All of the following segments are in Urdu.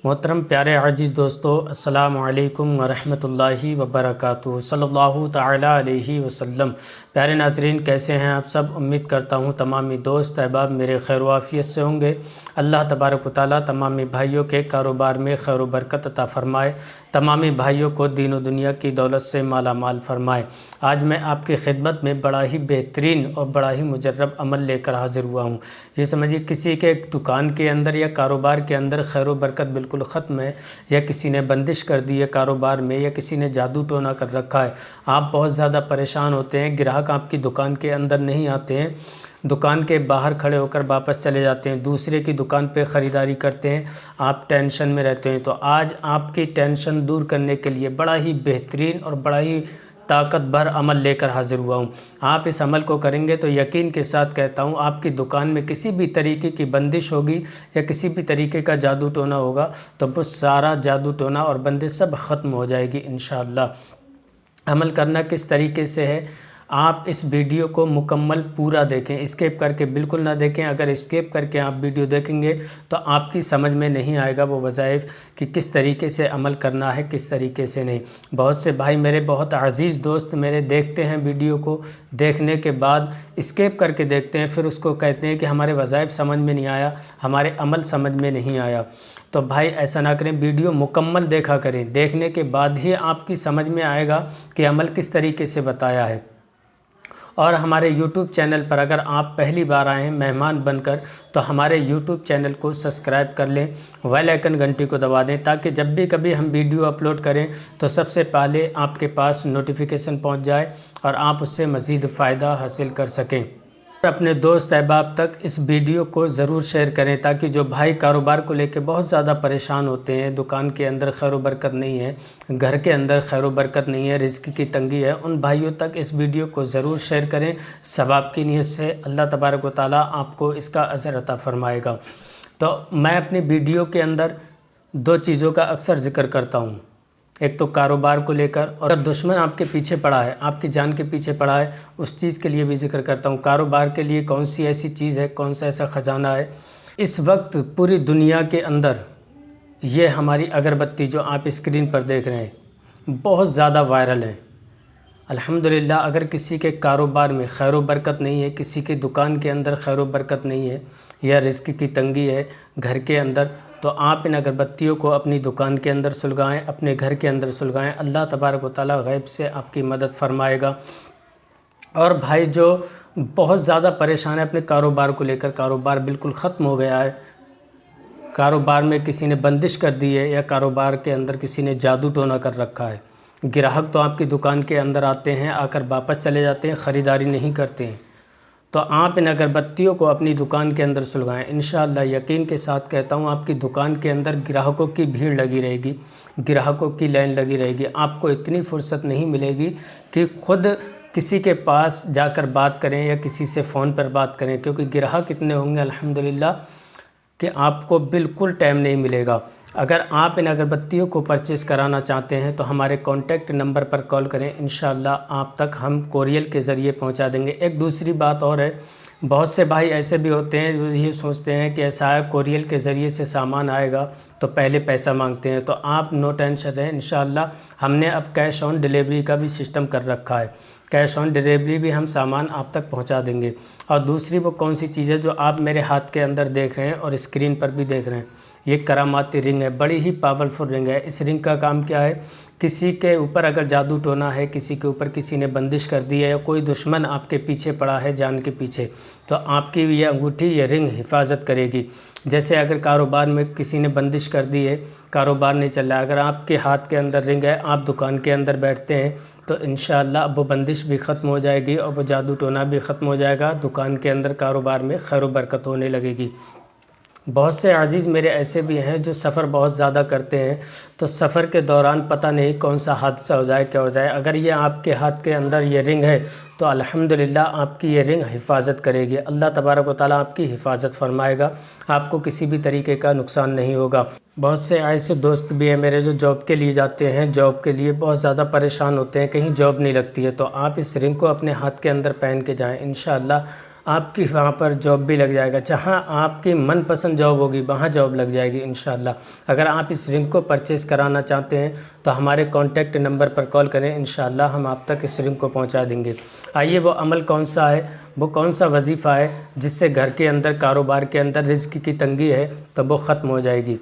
محترم پیارے عزیز دوستو، السلام علیکم ورحمۃ اللہ وبرکاتہ، صلی اللہ تعالیٰ علیہ وسلم۔ پیارے ناظرین، کیسے ہیں آپ سب؟ امید کرتا ہوں تمامی دوست احباب میرے خیر و عافیت سے ہوں گے۔ اللہ تبارک و تعالیٰ تمامی بھائیوں کے کاروبار میں خیر و برکت عطا فرمائے، تمامی بھائیوں کو دین و دنیا کی دولت سے مالا مال فرمائے۔ آج میں آپ کی خدمت میں بڑا ہی بہترین اور بڑا ہی مجرب عمل لے کر حاضر ہوا ہوں۔ یہ سمجھیے کسی کے دکان کے اندر یا کاروبار کے اندر خیر و برکت بالکل ختم ہے، یا کسی نے بندش کر دی ہے کاروبار میں، یا کسی نے جادو ٹونا کر رکھا ہے، آپ بہت زیادہ پریشان ہوتے ہیں، گراہک آپ کی دکان کے اندر نہیں آتے ہیں، دکان کے باہر کھڑے ہو کر واپس چلے جاتے ہیں، دوسرے کی دکان پہ خریداری کرتے ہیں، آپ ٹینشن میں رہتے ہیں۔ تو آج آپ کی ٹینشن دور کرنے کے لیے بڑا ہی بہترین اور بڑا ہی طاقت بھر عمل لے کر حاضر ہوا ہوں۔ آپ اس عمل کو کریں گے تو یقین کے ساتھ کہتا ہوں آپ کی دکان میں کسی بھی طریقے کی بندش ہوگی یا کسی بھی طریقے کا جادو ٹونا ہوگا تو وہ سارا جادو ٹونا اور بندش سب ختم ہو جائے گی انشاءاللہ۔ عمل کرنا کس طریقے سے ہے، آپ اس ویڈیو کو مکمل پورا دیکھیں، اسکیپ کر کے بالکل نہ دیکھیں۔ اگر اسکیپ کر کے آپ ویڈیو دیکھیں گے تو آپ کی سمجھ میں نہیں آئے گا وہ وظائف کہ کس طریقے سے عمل کرنا ہے، کس طریقے سے نہیں۔ بہت سے بھائی میرے، بہت عزیز دوست میرے دیکھتے ہیں ویڈیو کو، دیکھنے کے بعد اسکیپ کر کے دیکھتے ہیں، پھر اس کو کہتے ہیں کہ ہمارے وظائف سمجھ میں نہیں آیا، ہمارے عمل سمجھ میں نہیں آیا۔ تو بھائی ایسا نہ کریں، ویڈیو مکمل دیکھا کریں، دیکھنے کے بعد ہی آپ کی سمجھ میں آئے گا کہ عمل کس طریقے سے بتایا ہے۔ اور ہمارے یوٹیوب چینل پر اگر آپ پہلی بار آئے ہیں مہمان بن کر تو ہمارے یوٹیوب چینل کو سبسکرائب کر لیں، بیل آئیکن گھنٹی کو دبا دیں تاکہ جب بھی کبھی ہم ویڈیو اپلوڈ کریں تو سب سے پہلے آپ کے پاس نوٹیفیکیشن پہنچ جائے اور آپ اس سے مزید فائدہ حاصل کر سکیں۔ اپنے دوست احباب تک اس ویڈیو کو ضرور شیئر کریں تاکہ جو بھائی کاروبار کو لے کے بہت زیادہ پریشان ہوتے ہیں، دکان کے اندر خیر و برکت نہیں ہے، گھر کے اندر خیر و برکت نہیں ہے، رزق کی تنگی ہے، ان بھائیوں تک اس ویڈیو کو ضرور شیئر کریں۔ ثواب کی نیت سے اللہ تبارک و تعالیٰ آپ کو اس کا اجر عطا فرمائے گا۔ تو میں اپنی ویڈیو کے اندر دو چیزوں کا اکثر ذکر کرتا ہوں، ایک تو کاروبار کو لے کر، اور اگر دشمن آپ کے پیچھے پڑا ہے، آپ کی جان کے پیچھے پڑا ہے، اس چیز کے لیے بھی ذکر کرتا ہوں۔ کاروبار کے لیے کون سی ایسی چیز ہے، کون سا ایسا خزانہ ہے۔ اس وقت پوری دنیا کے اندر یہ ہماری اگربتی جو آپ اسکرین پر دیکھ رہے ہیں بہت زیادہ وائرل ہے۔ الحمدللہ اگر کسی کے کاروبار میں خیر و برکت نہیں ہے، کسی کے دکان کے اندر خیر و برکت نہیں ہے، یا رزق کی تنگی ہے گھر کے اندر، تو آپ ان اگربتیوں کو اپنی دکان کے اندر سلگائیں، اپنے گھر کے اندر سلگائیں، اللہ تبارک و تعالیٰ غیب سے آپ کی مدد فرمائے گا۔ اور بھائی جو بہت زیادہ پریشان ہے اپنے کاروبار کو لے کر، کاروبار بالکل ختم ہو گیا ہے، کاروبار میں کسی نے بندش کر دی ہے یا کاروبار کے اندر کسی نے جادو ٹونا کر رکھا ہے، گراہک تو آپ کی دکان کے اندر آتے ہیں، آ کر واپس چلے جاتے ہیں، خریداری نہیں کرتے ہیں، تو آپ ان اگربتیوں کو اپنی دکان کے اندر سلگائیں۔ انشاءاللہ یقین کے ساتھ کہتا ہوں آپ کی دکان کے اندر گراہکوں کی بھیڑ لگی رہے گی، گراہکوں کی لائن لگی رہے گی، آپ کو اتنی فرصت نہیں ملے گی کہ خود کسی کے پاس جا کر بات کریں یا کسی سے فون پر بات کریں، کیونکہ گراہک اتنے ہوں گے الحمدللہ کہ آپ کو بالکل ٹائم نہیں ملے گا۔ اگر آپ ان اگربتیوں کو پرچیز کرانا چاہتے ہیں تو ہمارے کانٹیکٹ نمبر پر کال کریں، انشاءاللہ آپ تک ہم کوریل کے ذریعے پہنچا دیں گے۔ ایک دوسری بات اور ہے، بہت سے بھائی ایسے بھی ہوتے ہیں جو یہ سوچتے ہیں کہ ایسا ہے کوریل کے ذریعے سے سامان آئے گا تو پہلے پیسہ مانگتے ہیں، تو آپ نو ٹینشن رہیں، انشاءاللہ ہم نے اب کیش آن ڈیلیوری کا بھی سسٹم کر رکھا ہے، کیش آن ڈیلیوری بھی ہم سامان آپ تک پہنچا دیں گے۔ اور دوسری وہ کون سی چیز ہے جو آپ میرے ہاتھ کے اندر دیکھ رہے ہیں اور اسکرین پر بھی دیکھ رہے ہیں، یہ کراماتی رنگ ہے، بڑی ہی پاورفل رنگ ہے۔ اس رنگ کا کام کیا ہے، کسی کے اوپر اگر جادو ٹونا ہے، کسی کے اوپر کسی نے بندش کر دی ہے، یا کوئی دشمن آپ کے پیچھے پڑا ہے جان کے پیچھے، تو آپ کی یہ انگوٹھی، یہ رنگ حفاظت کرے گی۔ جیسے اگر کاروبار میں کسی نے بندش کر دی ہے، کاروبار نہیں چل رہا ہے، اگر آپ کے ہاتھ کے اندر رنگ ہے، آپ دکان کے اندر بیٹھتے ہیں تو انشاءاللہ اب وہ بندش بھی ختم ہو جائے گی اور وہ جادو ٹونا بھی ختم ہو جائے گا، دکان کے اندر کاروبار میں خیر و برکت ہونے لگے گی۔ بہت سے عزیز میرے ایسے بھی ہیں جو سفر بہت زیادہ کرتے ہیں، تو سفر کے دوران پتہ نہیں کون سا حادثہ ہو جائے، کیا ہو جائے، اگر یہ آپ کے ہاتھ کے اندر یہ رنگ ہے تو الحمدللہ آپ کی یہ رنگ حفاظت کرے گی، اللہ تبارک و تعالیٰ آپ کی حفاظت فرمائے گا، آپ کو کسی بھی طریقے کا نقصان نہیں ہوگا۔ بہت سے ایسے دوست بھی ہیں میرے جو جاب کے لیے جاتے ہیں، جاب کے لیے بہت زیادہ پریشان ہوتے ہیں، کہیں جاب نہیں لگتی ہے، تو آپ اس رنگ کو اپنے ہاتھ کے اندر پہن کے جائیں، انشاءاللہ آپ کی وہاں پر جاب بھی لگ جائے گا، جہاں آپ کی من پسند جاب ہوگی وہاں جاب لگ جائے گی انشاءاللہ۔ اگر آپ اس رنگ کو پرچیز کرانا چاہتے ہیں تو ہمارے کانٹیکٹ نمبر پر کال کریں، انشاءاللہ ہم آپ تک اس رنگ کو پہنچا دیں گے۔ آئیے وہ عمل کون سا ہے، وہ کون سا وظیفہ ہے جس سے گھر کے اندر، کاروبار کے اندر رزق کی تنگی ہے تو وہ ختم ہو جائے گی۔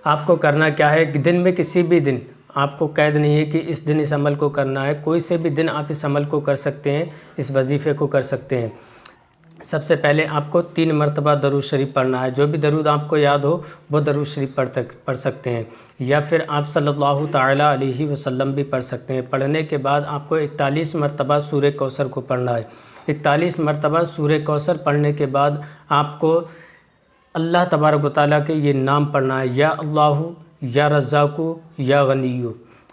آپ کو کرنا کیا ہے کہ دن میں کسی بھی دن، آپ کو قید نہیں ہے کہ اس دن اس عمل کو کرنا ہے، کوئی سے بھی دن آپ اس عمل کو کر سکتے ہیں، اس وظیفے کو کر سکتے ہیں۔ سب سے پہلے آپ کو 3 مرتبہ درود شریف پڑھنا ہے، جو بھی درود آپ کو یاد ہو وہ درود شریف پڑھ سکتے ہیں، یا پھر آپ صلی اللہ تعالیٰ علیہ وسلم بھی پڑھ سکتے ہیں۔ پڑھنے کے بعد آپ کو 41 مرتبہ سورہ کوثر کو پڑھنا ہے۔ 41 مرتبہ سورہ کوثر پڑھنے کے بعد آپ کو اللہ تبارک و تعالیٰ کے یہ نام پڑھنا ہے، یا اللہ، یا رزاق، یا غنی۔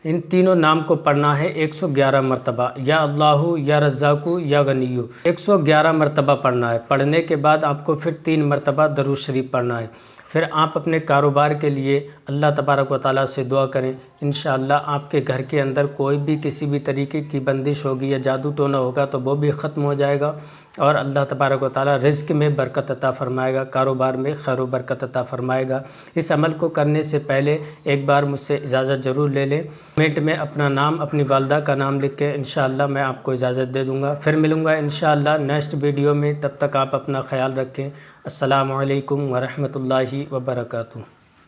ان تینوں نام کو پڑھنا ہے 111 مرتبہ، یا اللہ، یا رزاق، یا غنی، 111 مرتبہ پڑھنا ہے۔ پڑھنے کے بعد آپ کو پھر 3 مرتبہ درود شریف پڑھنا ہے۔ پھر آپ اپنے کاروبار کے لیے اللہ تبارک و تعالیٰ سے دعا کریں، انشاءاللہ آپ کے گھر کے اندر کوئی بھی کسی بھی طریقے کی بندش ہوگی یا جادو ٹونا ہوگا تو وہ بھی ختم ہو جائے گا، اور اللہ تبارک و تعالیٰ رزق میں برکت عطا فرمائے گا، کاروبار میں خیر و برکت عطا فرمائے گا۔ اس عمل کو کرنے سے پہلے ایک بار مجھ سے اجازت ضرور لے لیں، کمنٹ میں اپنا نام، اپنی والدہ کا نام لکھ کے انشاءاللہ میں آپ کو اجازت دے دوں گا۔ پھر ملوں گا انشاءاللہ نیکسٹ ویڈیو میں، تب تک آپ اپنا خیال رکھیں۔ السلام علیکم ورحمۃ اللہ وبرکاتہ۔